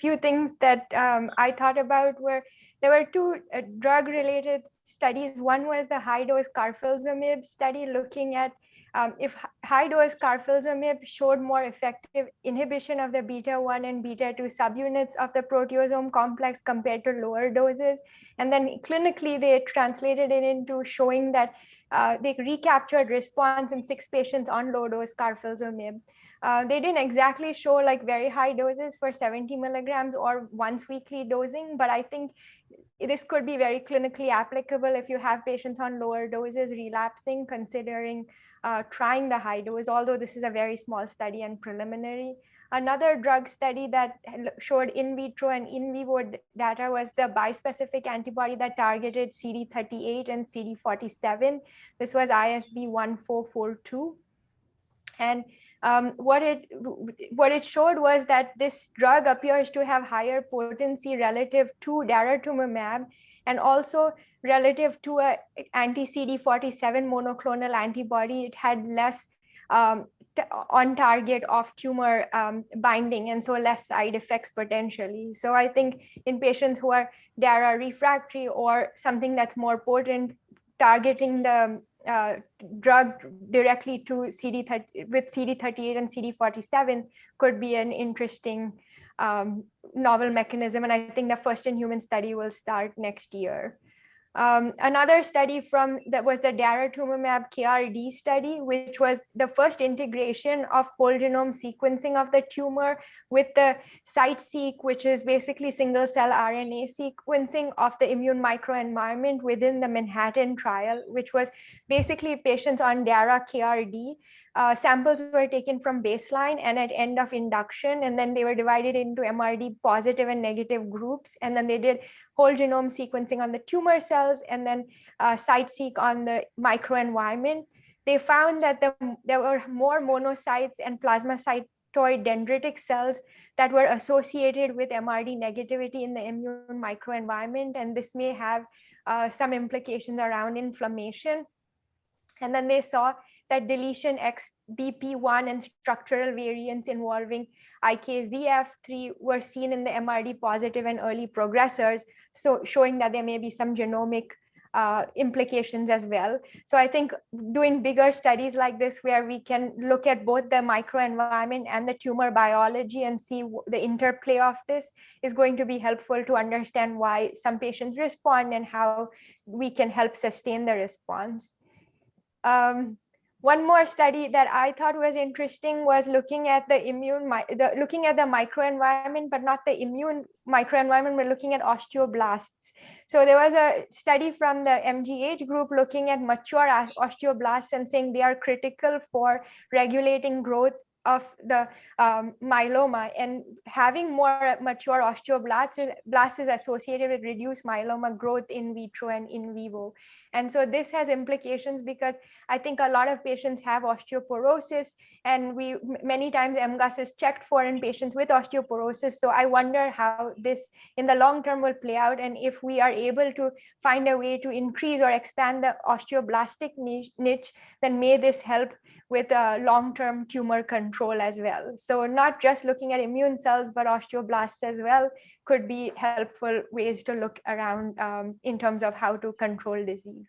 few things that I thought about were, there were two drug-related studies. One was the high-dose carfilzomib study looking at if high-dose carfilzomib showed more effective inhibition of the beta-1 and beta-2 subunits of the proteasome complex compared to lower doses. And then clinically, they translated it into showing that they recaptured response in 6 patients on low-dose carfilzomib. They didn't exactly show like very high doses for 70 milligrams or once weekly dosing, but I think this could be very clinically applicable if you have patients on lower doses relapsing, considering trying the high dose, although this is a very small study and preliminary. Another drug study that showed in vitro and in vivo data was the bispecific antibody that targeted CD38 and CD47. This was ISB 1442. And what it showed was that this drug appears to have higher potency relative to daratumumab, and also relative to a anti-CD47 monoclonal antibody. It had less on target off tumor binding, and so less side effects potentially. So I think in patients who are DARA refractory or something that's more potent, targeting the drug directly to CD30 with CD38 and CD47 could be an interesting novel mechanism. And I think the first in human study will start next year. Another study that was the daratumumab KRD study, which was the first integration of whole genome sequencing of the tumor with the CITE-seq, which is basically single cell RNA sequencing of the immune microenvironment within the Manhattan trial, which was basically patients on DARA KRD. Samples were taken from baseline and at end of induction, and then they were divided into MRD positive and negative groups. And then they did whole genome sequencing on the tumor cells and then CITE-seq on the microenvironment. They found that there were more monocytes and plasmacytoid dendritic cells that were associated with MRD negativity in the immune microenvironment. And this may have some implications around inflammation. And then they saw that deletion XBP1 and structural variants involving IKZF3 were seen in the MRD positive and early progressors, so showing that there may be some genomic implications as well. So I think doing bigger studies like this, where we can look at both the microenvironment and the tumor biology and see the interplay of this, is going to be helpful to understand why some patients respond and how we can help sustain the response. One more study that I thought was interesting was looking at the microenvironment, but not the immune microenvironment. We're looking at osteoblasts. So there was a study from the MGH group looking at mature osteoblasts and saying they are critical for regulating growth of the myeloma, and having more mature osteoblasts is associated with reduced myeloma growth in vitro and in vivo. And so this has implications because I think a lot of patients have osteoporosis, and many times MGUS is checked for in patients with osteoporosis. So I wonder how this in the long term will play out, and if we are able to find a way to increase or expand the osteoblastic niche, then may this help with long-term tumor control as well. So not just looking at immune cells, but osteoblasts as well could be helpful ways to look around in terms of how to control disease.